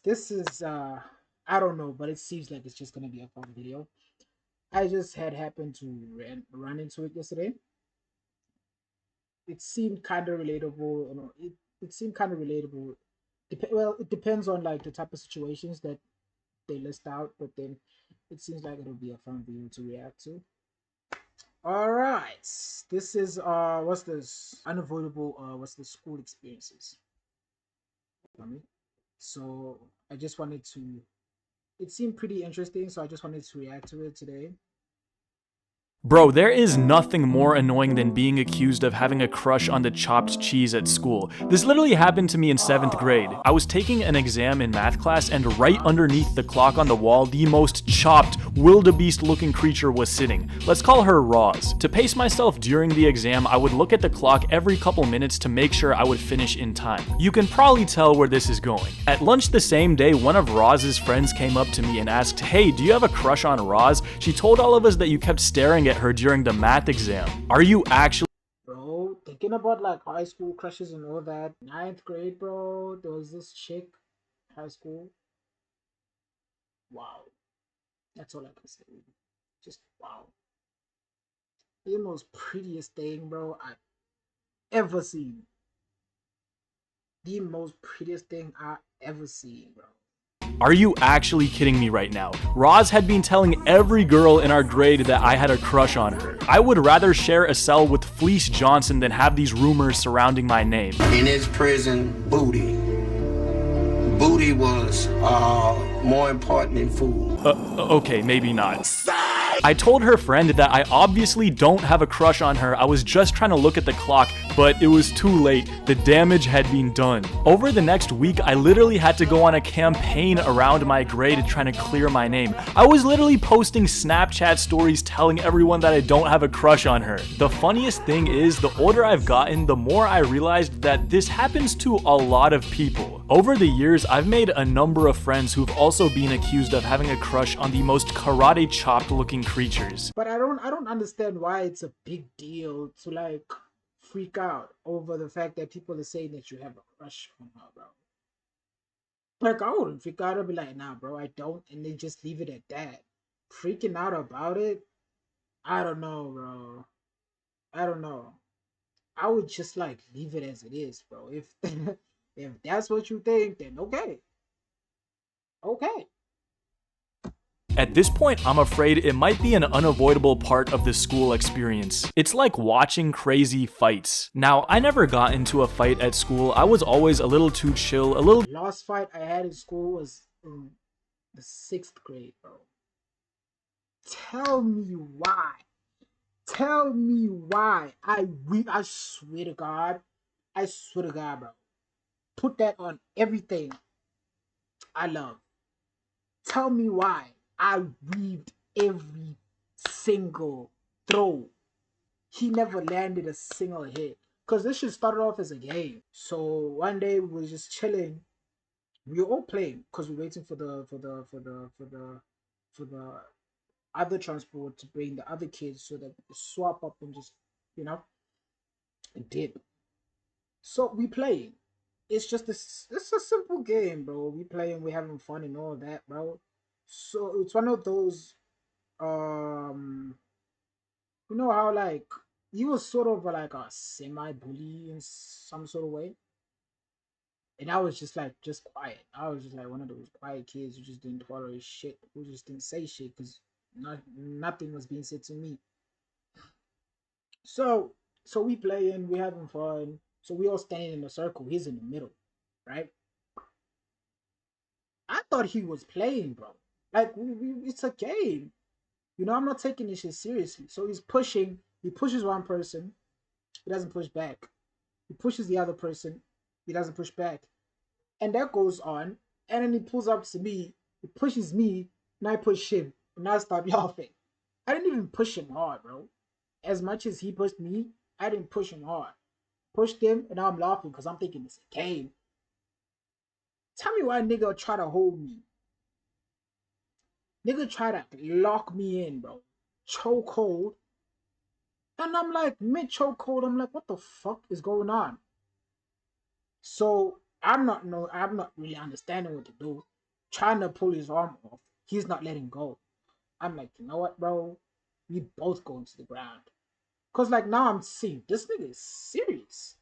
This is I don't know, but it seems like it's just gonna be a fun video. I just had happened to run into it yesterday. It seemed kind of relatable. It seemed kind of relatable. Well, it depends on like the type of situations that they list out, but then it seems like it'll be a fun video to react to. All right, this is what's this unavoidable? What's the school experiences? So I just wanted to. It seemed pretty interesting, so I just wanted to react to it today. Bro, there is nothing more annoying than being accused of having a crush on the chopped cheese at school. This literally happened to me in 7th grade. I was taking an exam in math class, and right underneath the clock on the wall, the most chopped, wildebeest looking creature was sitting. Let's call her Roz. To pace myself during the exam, I would look at the clock every couple minutes to make sure I would finish in time. You can probably tell where this is going. At lunch the same day, one of Roz's friends came up to me and asked, "Hey, do you have a crush on Roz? She told all of us that you kept staring at her during the math exam. Are you actually..." Bro, thinking about like high school crushes and all that. Ninth grade, bro, there was this chick, high school. Wow. That's all I can say. Just wow. The most prettiest thing, bro, I've ever seen. The most prettiest thing I ever seen, bro. Are you actually kidding me right now? Roz had been telling every girl in our grade that I had a crush on her. I would rather share a cell with Fleece Johnson than have these rumors surrounding my name. In his prison, booty. Booty was more important than food. Okay, maybe not. I told her friend that I obviously don't have a crush on her. I was just trying to look at the clock, but it was too late. The damage had been done. Over the next week, I literally had to go on a campaign around my grade trying to clear my name. I was literally posting Snapchat stories telling everyone that I don't have a crush on her. The funniest thing is, the older I've gotten, the more I realized that this happens to a lot of people. Over the years, I've made a number of friends who've also been accused of having a crush on the most karate chopped looking creatures. But I don't understand why it's a big deal to like freak out over the fact that people are saying that you have a crush on her, bro. Like I wouldn't freak out. I'd be like, nah, bro, I don't, and then just leave it at that. Freaking out about it, I don't know, bro. I don't know. I would just like leave it as it is, bro. If if that's what you think, then okay. Okay. At this point, I'm afraid it might be an unavoidable part of the school experience. It's like watching crazy fights. Now, I never got into a fight at school. I was always a little too chill, a little... Last fight I had in school was in the 6th grade, bro. Tell me why. Tell me why. I swear to God. I swear to God, bro. Put that on everything I love. Tell me why. I weaved every single throw. He never landed a single hit. Cause this shit started off as a game. So one day we were just chilling. We were all playing because we're waiting for the other transport to bring the other kids so that we could swap up and just you know dip. So we playing. It's just this. It's a simple game, bro. We playing. We having fun and all that, bro. So it's one of those. Um, you know how like he was sort of like a semi bully in some sort of way, and I was just like just quiet. I was just like one of those quiet kids who just didn't tolerate shit, who just didn't say shit because nothing was being said to me. So so we playing, we having fun. So we all standing in a circle. He's in the middle, right? I thought he was playing, bro. Like it's a game. I'm not taking this shit seriously. So he's pushing. He pushes one person. He doesn't push back. He pushes the other person. He doesn't push back. And that goes on. And then he pulls up to me. He pushes me. And I push him. And I start laughing. I didn't even push him hard, bro. As much as he pushed me, I didn't push him hard. Pushed him, and now I'm laughing because I'm thinking it's a game. Tell me why nigga try to hold me. Nigga try to lock me in, bro. Choke hold. And I'm like, mid choke hold, I'm like, what the fuck is going on? So I'm not really understanding what to do. trying to pull his arm off. He's not letting go. I'm like, you know what, bro? We both going to the ground. Cause like now I'm seeing this nigga is serious.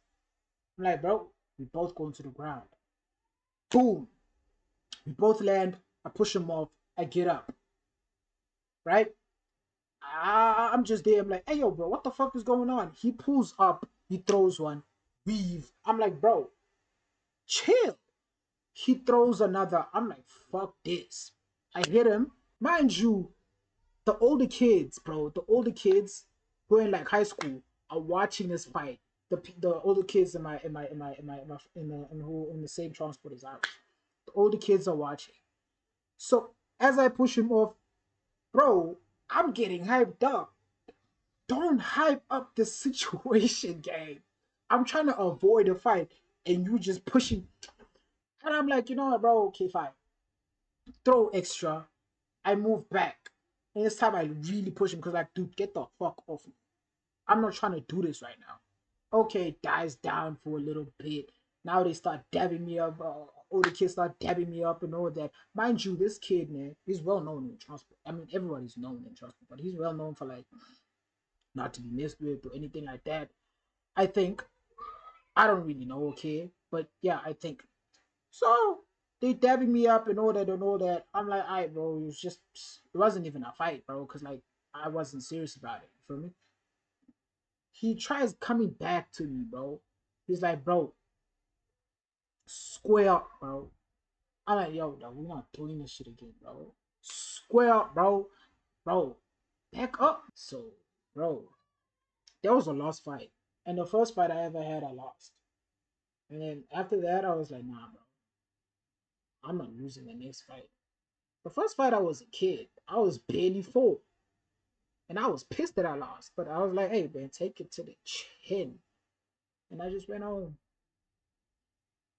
I'm like, bro, we both going to the ground. Boom. We both land. I push him off. I get up. Right? I'm just there. I'm like, hey, yo, bro, what the fuck is going on? He pulls up. He throws one. Weave. I'm like, bro, chill. He throws another. I'm like, fuck this. I hit him. Mind you, the older kids, bro, the older kids who are in like high school are watching this fight. The older kids in the same transport as I was. The older kids are watching. So as I push him off, bro, I'm getting hyped up. Don't hype up the situation, gang. I'm trying to avoid a fight, and you just pushing. And I'm like, you know what, bro? Okay, fine. Throw extra. I move back. And this time I really push him because, like, dude, get the fuck off me. I'm not trying to do this right now. Okay, dies down for a little bit. Now they start dabbing me up. All the kids start dabbing me up and all that. Mind you, this kid, man, he's well known in transport. I mean, everybody's known in transport, but he's well known for, like, not to be messed with or anything like that. I think. I don't really know, okay? But yeah, I think. So they dabbing me up and all that and all that. I'm like, alright, bro, it wasn't even a fight, bro, because like I wasn't serious about it. You feel me? He tries coming back to me, bro. He's like, bro, square up, bro. I'm like, yo, no, we're not doing this shit again, bro. Square up, bro. Bro, back up. So, bro, that was a lost fight. And the first fight I ever had, I lost. And then after that, I was like, nah, bro. I'm not losing the next fight. The first fight, I was a kid. I was barely 4. And I was pissed that I lost. But I was like, hey, man, take it to the chin. And I just went home.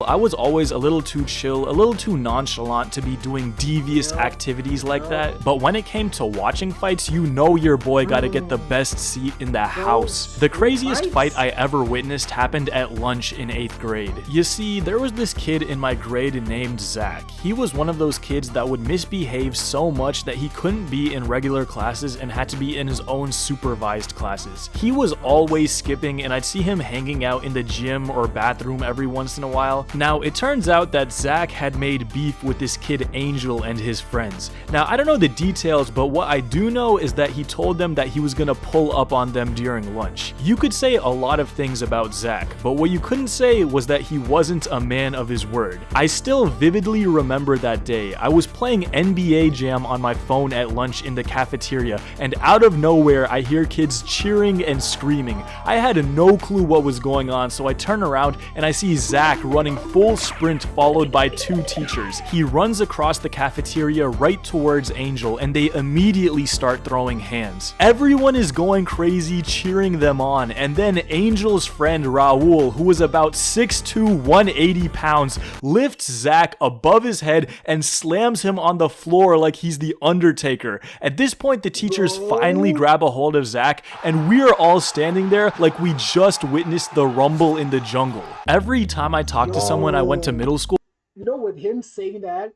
I was always a little too chill, a little too nonchalant to be doing devious activities like that, but when it came to watching fights, you know your boy gotta get the best seat in the house. The craziest fight I ever witnessed happened at lunch in 8th grade. You see, there was this kid in my grade named Zach. He was one of those kids that would misbehave so much that he couldn't be in regular classes and had to be in his own supervised classes. He was always skipping, and I'd see him hanging out in the gym or bathroom every once in a while. Now, it turns out that Zach had made beef with this kid Angel and his friends. Now, I don't know the details, but what I do know is that he told them that he was gonna pull up on them during lunch. You could say a lot of things about Zach, but what you couldn't say was that he wasn't a man of his word. I still vividly remember that day. I was playing NBA Jam on my phone at lunch in the cafeteria, and out of nowhere, I hear kids cheering and screaming. I had no clue what was going on, so I turn around and I see Zach running full sprint followed by 2 teachers. He runs across the cafeteria right towards Angel, and they immediately start throwing hands. Everyone is going crazy cheering them on, and then Angel's friend Raul, who was about 6'2", 180 pounds, lifts Zach above his head and slams him on the floor like he's the Undertaker. At this point, the teachers finally grab a hold of Zach, and we're all standing there like we just witnessed the rumble in the jungle. Every time I talk to someone I went to middle school. You know, with him saying that,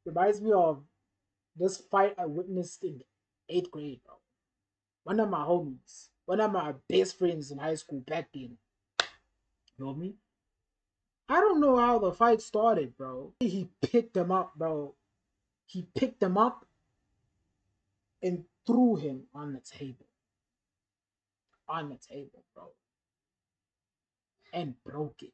reminds me of this fight I witnessed in 8th grade, bro. One of my homies, one of my best friends in high school back then. You know me? I don't know how the fight started, bro. He picked him up, bro. He picked him up and threw him on the table. On the table, bro. And broke it.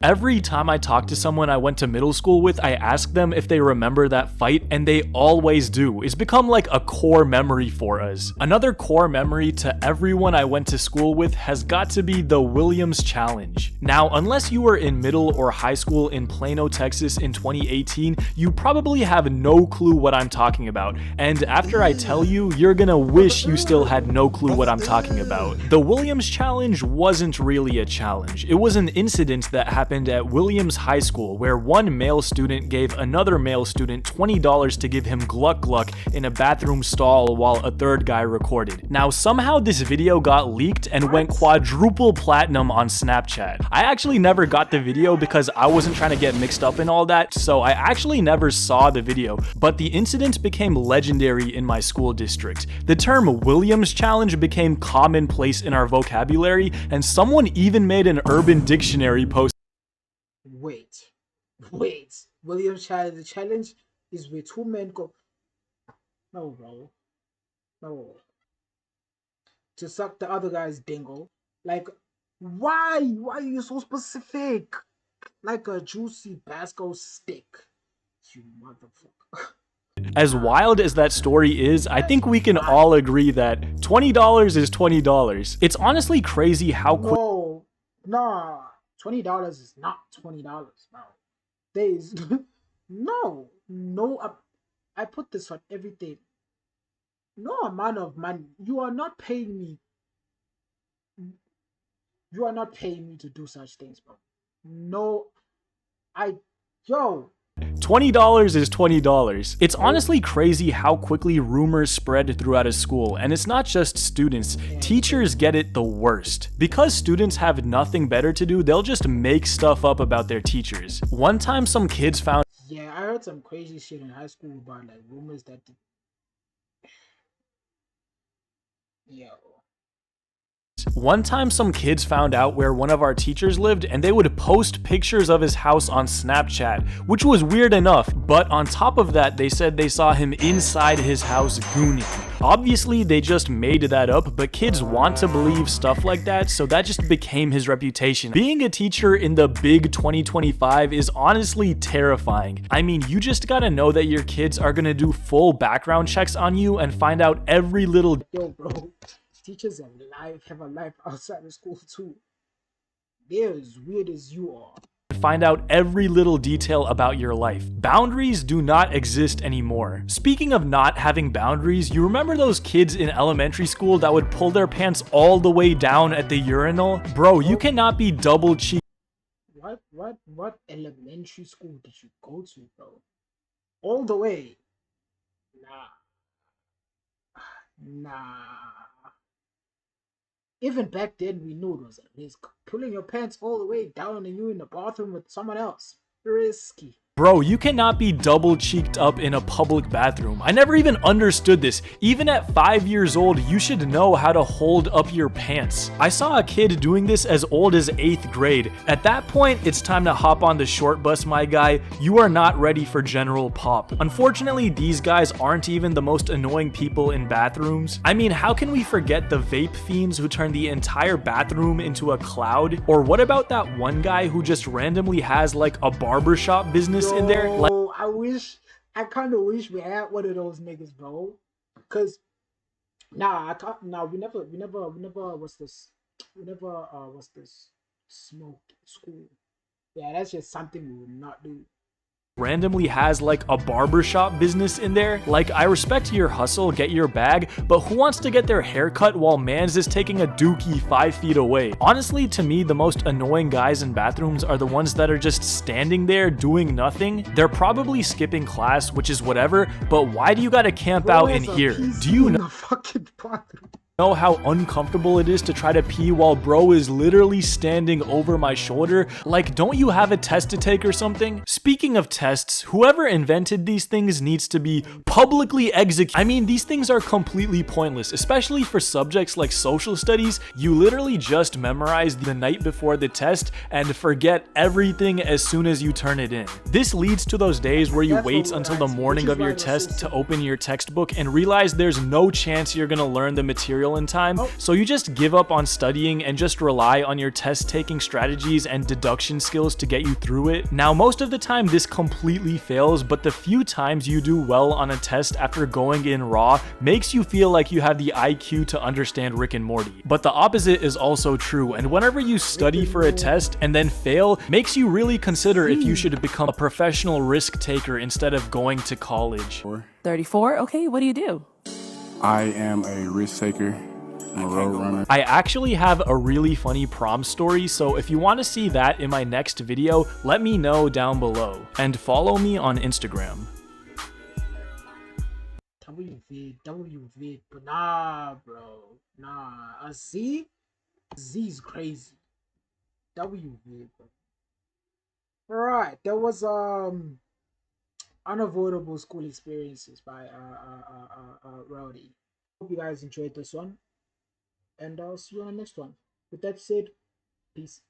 Every time I talk to someone I went to middle school with, I ask them if they remember that fight, and they always do. It's become like a core memory for us. Another core memory to everyone I went to school with has got to be the Williams Challenge. Now, unless you were in middle or high school in Plano, Texas in 2018, you probably have no clue what I'm talking about. And after I tell you, you're gonna wish you still had no clue what I'm talking about. The Williams Challenge wasn't really a challenge. It was an incident that happened at Williams High School, where one male student gave another male student $20 to give him gluck gluck in a bathroom stall while a third guy recorded. Now, somehow this video got leaked and went quadruple platinum on Snapchat. I actually never got the video because I wasn't trying to get mixed up in all that, so I actually never saw the video, but the incident became legendary in my school district. The term Williams Challenge became commonplace in our vocabulary, and someone even made an Urban Dictionary post. Wait. Williams Challenge. The challenge is where two men go. No, bro. No. To suck the other guy's dingle. Like, why? Why are you so specific? Like a juicy Basco stick. You motherfucker. As wild as that story is, I think we can all agree that $20 is $20. It's honestly crazy how quick. No, nah. $20 is not $20, bro. Days. No. I put this on everything. No amount of money. You are not paying me. You are not paying me to do such things, bro. No. $20 is $20. It's honestly crazy how quickly rumors spread throughout a school, and it's not just students. Teachers get it the worst. Because students have nothing better to do, they'll just make stuff up about their teachers. One time some kids found. Yeah, I heard some crazy shit in high school about like rumors that. One time some kids found out where one of our teachers lived, and they would post pictures of his house on Snapchat, which was weird enough, but on top of that they said they saw him inside his house gooning. Obviously they just made that up, but kids want to believe stuff like that, so that just became his reputation. Being a teacher in the big 2025 is honestly terrifying. I mean, you just gotta know that your kids are gonna do full background checks on you and find out every little. Yo, bro. Teachers have a life outside of school too. They're as weird as you are. Find out every little detail about your life. Boundaries do not exist anymore. Speaking of not having boundaries, you remember those kids in elementary school that would pull their pants all the way down at the urinal? Bro, you cannot be double cheeked. What elementary school did you go to, bro? All the way? Nah. Even back then, we knew it was a risk. Pulling your pants all the way down and you in the bathroom with someone else. Risky. Bro, you cannot be double cheeked up in a public bathroom. I never even understood this. Even at 5 years old, you should know how to hold up your pants. I saw a kid doing this as old as 8th grade. At that point, it's time to hop on the short bus, my guy. You are not ready for general pop. Unfortunately, these guys aren't even the most annoying people in bathrooms. I mean, how can we forget the vape fiends who turn the entire bathroom into a cloud? Or what about that one guy who just randomly has like a barbershop business in there? Like, I kind of wish we had one of those niggas, bro. Cause we never what's this smoked school. Yeah, that's just something we would not do. Randomly has like a barbershop business in there. Like, I respect your hustle, get your bag, but who wants to get their hair cut while mans is taking a dookie 5 feet away? Honestly, to me, the most annoying guys in bathrooms are the ones that are just standing there doing nothing. They're probably skipping class, which is whatever, but why do you gotta camp out in here? Do you know how uncomfortable it is to try to pee while bro is literally standing over my shoulder? Like, don't you have a test to take or something? Speaking of tests, whoever invented these things needs to be publicly executed. I mean, these things are completely pointless, especially for subjects like social studies. You literally just memorize the night before the test and forget everything as soon as you turn it in. This leads to those days where you wait until the morning of your test to open your textbook and realize there's no chance you're gonna learn the material in time, so you just give up on studying and just rely on your test taking strategies and deduction skills to get you through it. Now, most of the time this completely fails, but the few times you do well on a test after going in raw makes you feel like you have the IQ to understand Rick and Morty. But the opposite is also true, and whenever you study for a test and then fail, makes you really consider if you should become a professional risk taker instead of going to college. 34? Okay, what do you do? I am a risk taker. I'm a road runner. I actually have a really funny prom story, so if you want to see that in my next video, let me know down below. And follow me on Instagram. WV, but nah, bro. Nah. A Z? Z's crazy. WV, bro. Alright, there was Unavoidable School Experiences by Rowdy. Hope you guys enjoyed this one, and I'll see you on the next one. With that said, peace.